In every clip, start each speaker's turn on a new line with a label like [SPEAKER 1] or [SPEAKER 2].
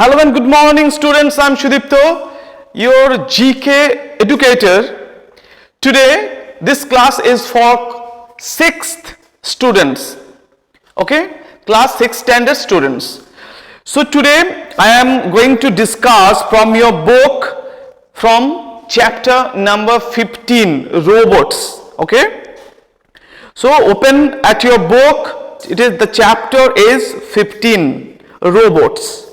[SPEAKER 1] Hello and good morning students, I am Shudipto, your GK educator. Today this class is for 6th students, okay, class 6 standard students. So today I am going to discuss from your book from chapter number 15, robots, okay. So open at your book, the chapter is 15, robots.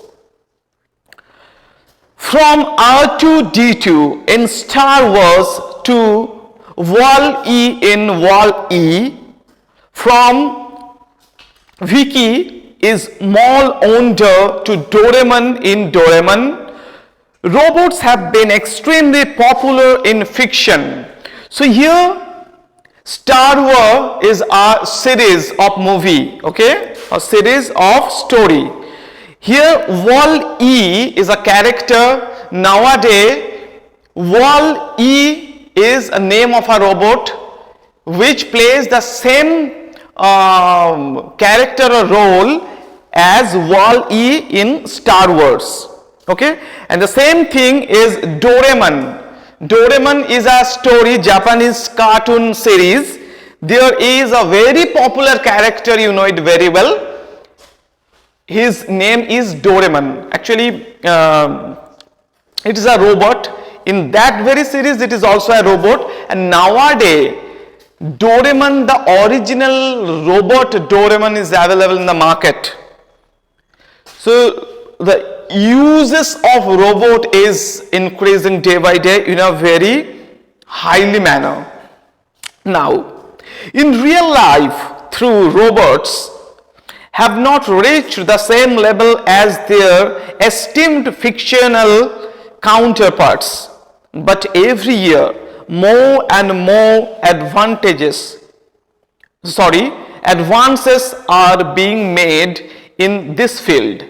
[SPEAKER 1] From R2-D2 in Star Wars to Wall-E in Wall-E, from Vicky is Mall Onder to Doraemon in Doraemon, robots have been extremely popular in fiction. So here Star Wars is a series of movie, okay, a series of story. Here Wall-E is a character. Nowadays Wall-E is a name of a robot which plays the same character or role as Wall-E in Star Wars, okay. And the same thing is Doraemon. Doraemon is a story, Japanese cartoon series. There is a very popular character, you know it very well. His name is Doraemon. Actually, it is a robot. In that very series, it is also a robot. And nowadays, Doraemon, the original robot Doraemon is available in the market. So, the uses of robot is increasing day by day in a very highly manner. Now, in real life, through robots, have not reached the same level as their esteemed fictional counterparts, but every year more and more advances are being made in this field.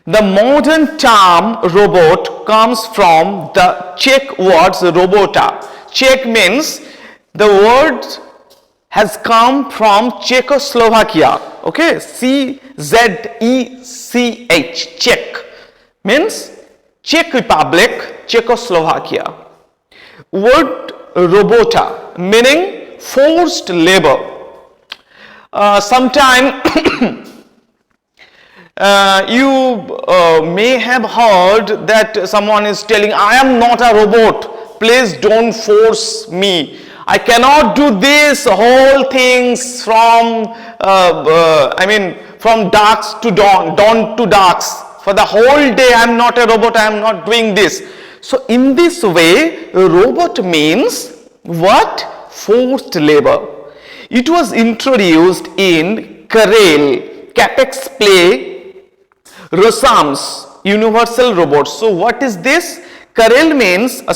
[SPEAKER 1] The modern term robot comes from the Czech words robota. Czech means the word has come from Czechoslovakia, okay, C-Z-E-C-H, Czech, means Czech Republic, Czechoslovakia. Word robota, meaning forced labor. Sometime you may have heard that someone is telling, I am not a robot, please don't force me. I cannot do this whole things from from darks to dawn, dawn to darks. For the whole day I am not a robot, I am not doing this. So in this way, robot means what? Forced labor. It was introduced in Karel, Capex Play, Rosams, Universal Robots. So what is this? Karel means a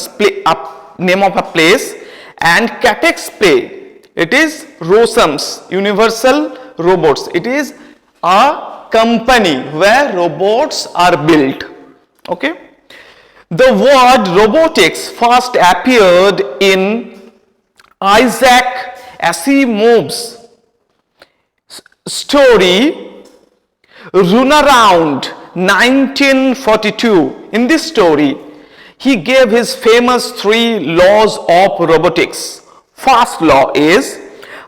[SPEAKER 1] name of a place, and Capex Play, it is Rosams, Universal Robots. It is a company where robots are built, okay. The word robotics first appeared in Isaac Asimov's story Runaround 1942. In this story, he gave his famous 3 laws of robotics. First law is,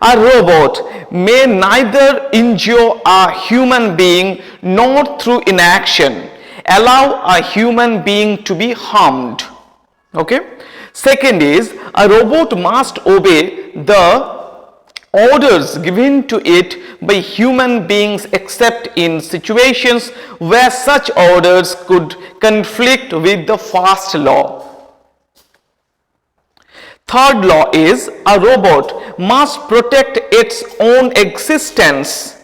[SPEAKER 1] a robot may neither injure a human being nor through inaction allow a human being to be harmed. Okay. Second is, a robot must obey the orders given to it by human beings except in situations where such orders could conflict with the first law. Third law is, a robot must protect its own existence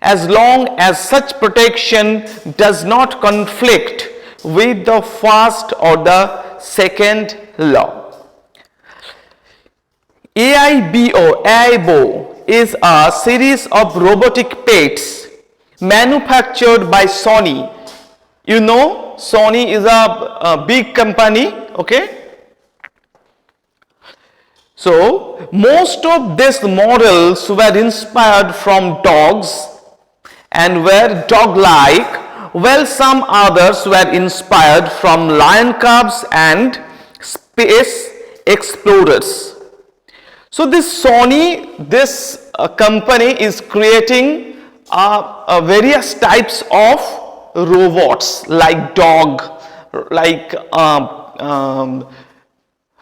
[SPEAKER 1] as long as such protection does not conflict with the first or the second law. AIBO is a series of robotic pets manufactured by Sony. You know, Sony is a big company, okay. So, most of these models were inspired from dogs and were dog-like, while some others were inspired from lion cubs and space explorers. So this Sony, this company is creating various types of robots like dog, like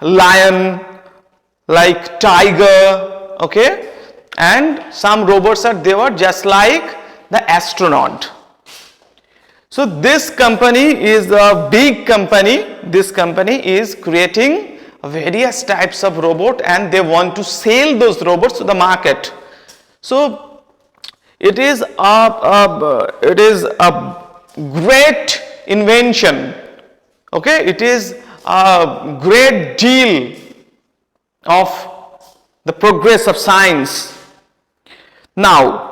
[SPEAKER 1] lion, like tiger, okay, and some robots they were just like the astronaut. So this company is a big company. This company is creating various types of robot and they want to sell those robots to the market. So it is a great invention. Okay, it is a great deal of the progress of science. Now,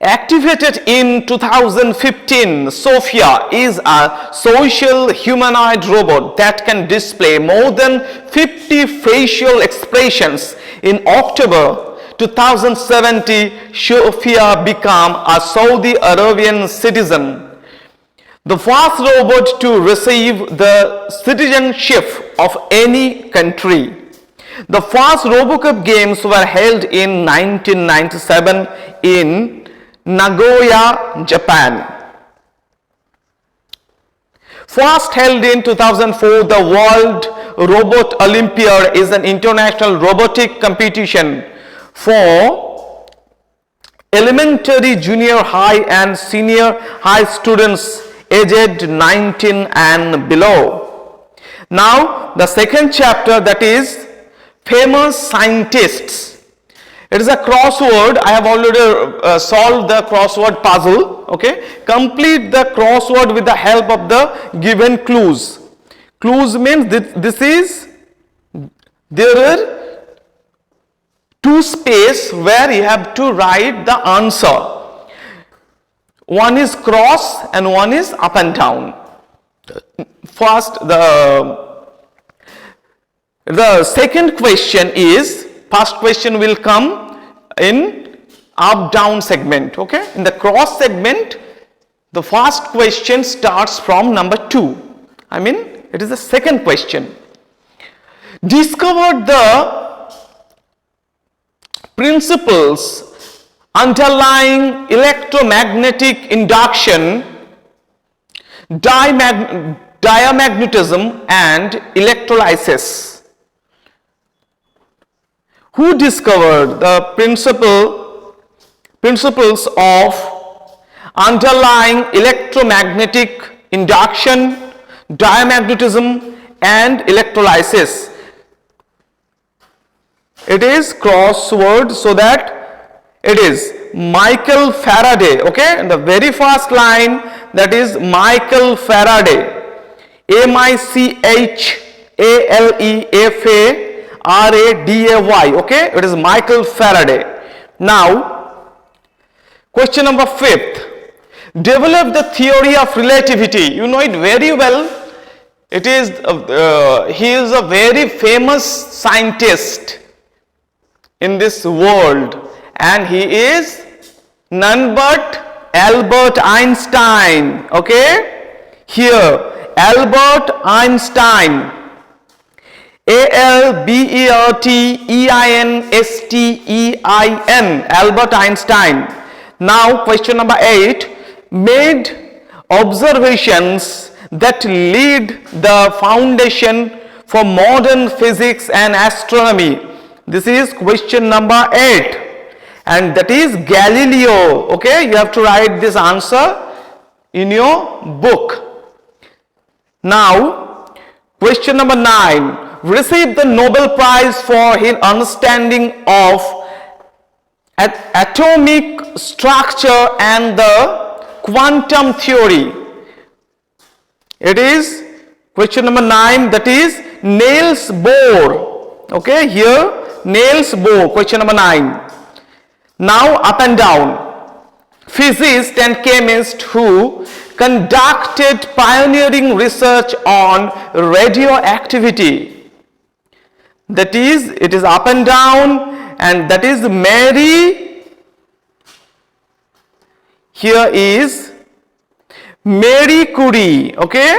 [SPEAKER 1] activated in 2015, Sophia is a social humanoid robot that can display more than 50 facial expressions. In October 2017, Sophia became a Saudi Arabian citizen, the first robot to receive the citizenship of any country. The first RoboCup games were held in 1997 in Nagoya, Japan. First held in 2004, the World Robot Olympiad is an international robotic competition for elementary, junior high and senior high students aged 19 and below. Now the second chapter, that is famous scientists. It is a crossword. I have already solved the crossword puzzle. Okay, complete the crossword with the help of the given clues. Clues means there are two spaces where you have to write the answer. One is cross and one is up and down. First, the second question is, first question will come in up down segment. Okay, in the cross segment, the first question starts from number 2. I mean, it is the second question. Discover the principles underlying electromagnetic induction, diamagnetism and electrolysis. Who discovered the principles of underlying electromagnetic induction, diamagnetism and electrolysis? It is crossword, so that it is Michael Faraday. Okay, and the very first line, that is Michael Faraday, MICHALEFARADAY. Okay, it is Michael Faraday. Now, question number 5th. Develop the theory of relativity. You know it very well. It is he is a very famous scientist in this world, and he is none but Albert Einstein. Okay, here Albert Einstein, ALBERTEINSTEIN, Albert Einstein. Now question number 8, made observations that laid the foundation for modern physics and astronomy. This is question number 8, and that is Galileo. Okay, you have to write this answer in your book. Now question number 9, received the Nobel Prize for his understanding of atomic structure and the quantum theory. It is question number 9, that is Niels Bohr. Okay, here Niels Bohr, question number 9. Now up and down. Physicist and chemist who conducted pioneering research on radioactivity. That is, it is up and down, and that is Mary Here is Marie Curie. Okay,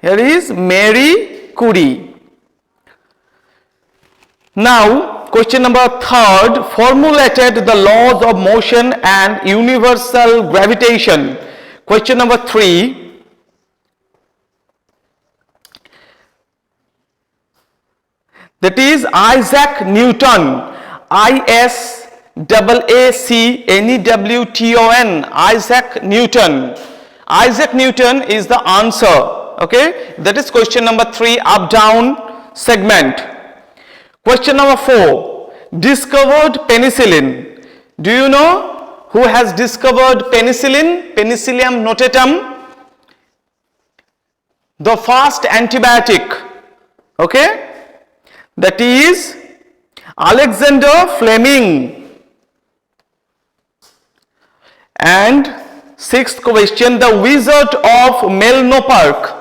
[SPEAKER 1] here is Marie Curie. Now, question number 3, formulated the laws of motion and universal gravitation. Question number 3, that is Isaac Newton. ISAACNEWTON. Isaac Newton. Isaac Newton is the answer. Okay, that is question number 3, up down segment. Question number 4, discovered penicillin. Do you know who has discovered penicillin? Penicillium notatum, the first antibiotic. Okay, that is Alexander Fleming. And 6th question, the Wizard of Menlo Park.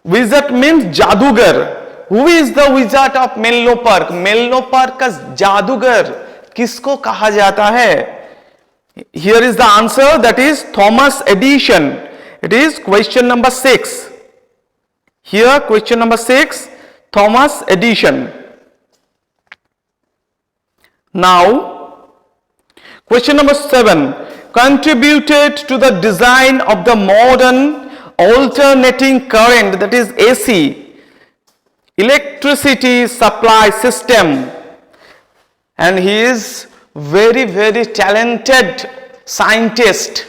[SPEAKER 1] Wizard means जादूगर. Who is the Wizard of Menlo Park? Menlo Park का जादूगर किसको कहा जाता है? Here is the answer, that is Thomas Edison. It is question number 6. Here question number 6, Thomas Edison. Now, question number 7, contributed to the design of the modern alternating current, that is AC, electricity supply system, and he is very, very talented scientist.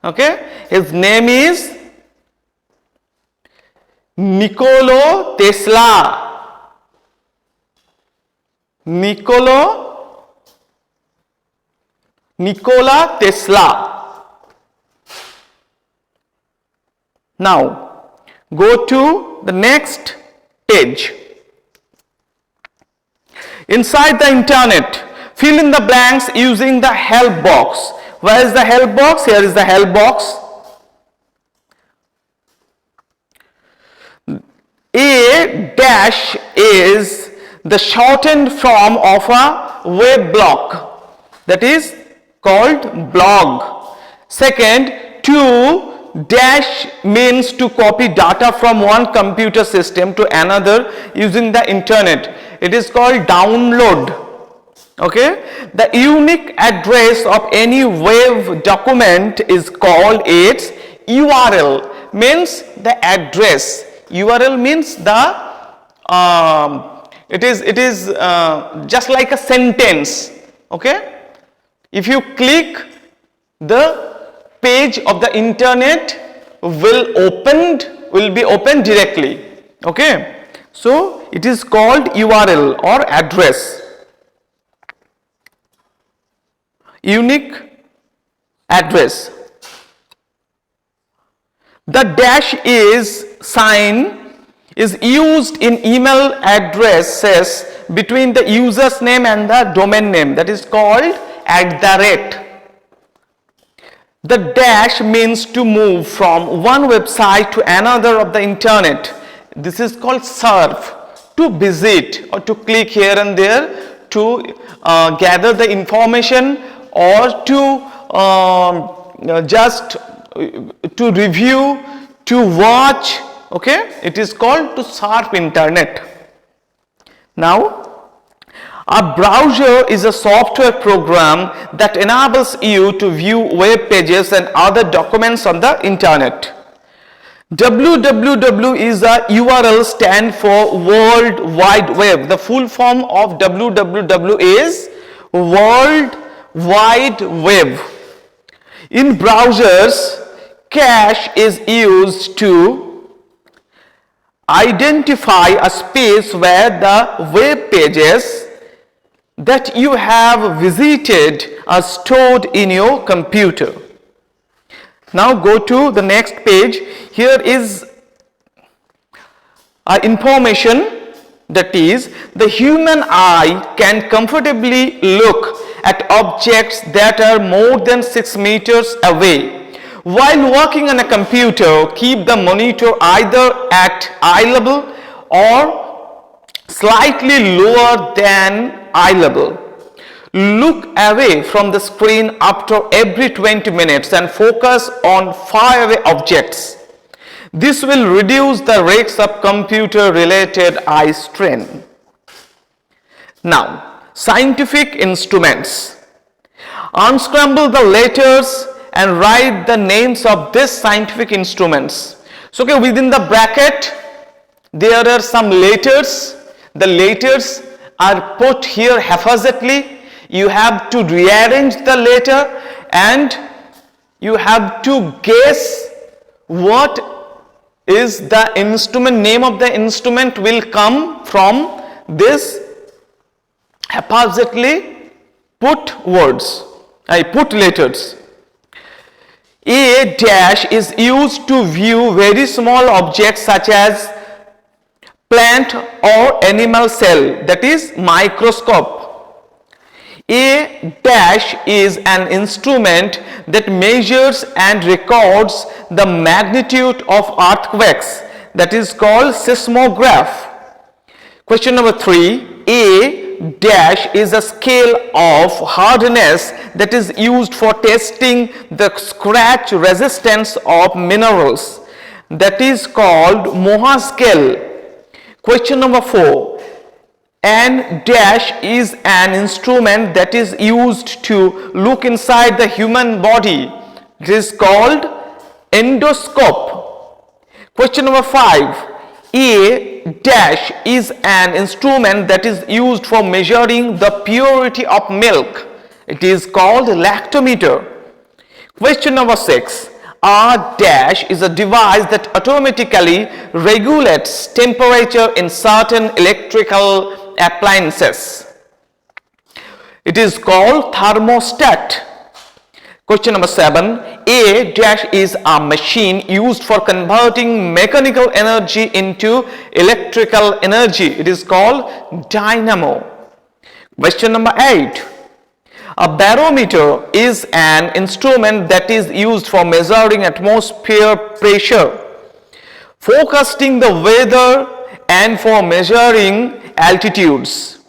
[SPEAKER 1] Okay, his name is Nikola Tesla. Nikola Tesla. Now, go to the next page. Inside the internet, fill in the blanks using the help box. Where is the help box? Here is the help box. A dash is the shortened form of a web blog, that is called blog. Second, to dash means to copy data from one computer system to another using the internet. It is called download. Okay, the unique address of any web document is called its URL, means the address. URL means the it is just like a sentence. Okay, if you click, the page of the internet will be opened directly. Okay, so it is called URL or address. Unique address. The dash is sign is used in email addresses between the user's name and the domain name, that is called @. The dash means to move from one website to another of the internet. This is called surf, to visit or to click here and there to gather the information or to just to review, to watch. Okay, it is called to surf internet. Now, a browser is a software program that enables you to view web pages and other documents on the internet. www is a URL, stand for World Wide Web. The full form of www is World Wide Web. In browsers, cache is used to identify a space where the web pages that you have visited are stored in your computer. Now go to the next page. Here is information, that is the human eye can comfortably look at objects that are more than 6 meters away. While working on a computer, keep the monitor either at eye level or slightly lower than eye level. look away from the screen after every 20 minutes and focus on faraway objects. This will reduce the risks of computer-related eye strain. Now, scientific instruments. Unscramble the letters and write the names of these scientific instruments. So, okay, within the bracket, there are some letters. The letters are put here haphazardly. You have to rearrange the letter and you have to guess what is the instrument, name of the instrument will come from this haphazardly put words. I put letters. A dash is used to view very small objects such as plant or animal cell, that is microscope. A dash is an instrument that measures and records the magnitude of earthquakes, that is called seismograph. Question number 3. A dash is a scale of hardness that is used for testing the scratch resistance of minerals, that is called Mohs scale. Question number 4. An dash is an instrument that is used to look inside the human body. It is called endoscope. Question number 5. A dash is an instrument that is used for measuring the purity of milk. It is called lactometer. Question number 6. A dash is a device that automatically regulates temperature in certain electrical appliances. It is called thermostat. Question number 7. A dash is a machine used for converting mechanical energy into electrical energy. It is called dynamo. Question number 8. A barometer is an instrument that is used for measuring atmosphere pressure, forecasting the weather, and for measuring altitudes.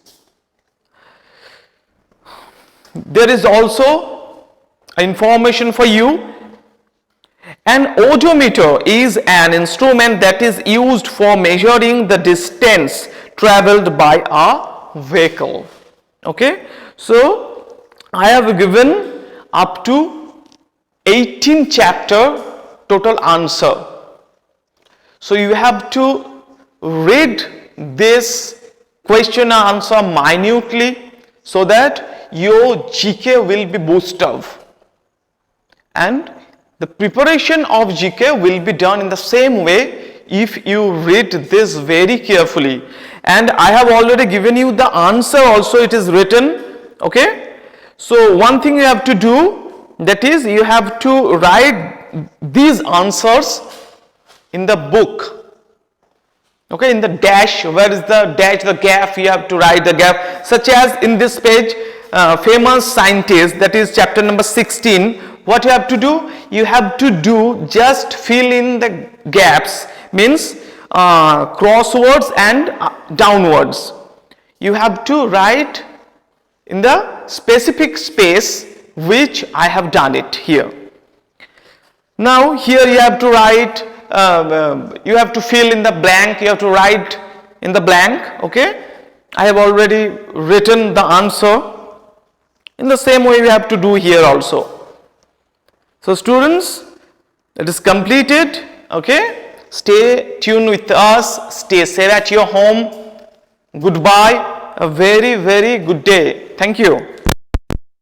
[SPEAKER 1] There is also information for you. An odometer is an instrument that is used for measuring the distance traveled by a vehicle. Okay, so I have given up to 18 chapter total answer. So you have to read this question and answer minutely so that your GK will be boosted up. And the preparation of GK will be done in the same way if you read this very carefully. And I have already given you the answer also, it is written. Okay. So one thing you have to do, that is you have to write these answers in the book. Okay, in the dash, where is the dash, the gap, you have to write the gap. Such as in this page, famous scientist, that is chapter number 16. What you have to do? You have to do just fill in the gaps, means crosswords and downwards. You have to write in the specific space which I have done it here. Now here you have to write, you have to fill in the blank, you have to write in the blank. Okay, I have already written the answer. In the same way you have to do here also. So students, it is completed. Okay, stay tuned with us, stay safe at your home. Goodbye, a very, very good day. Thank you.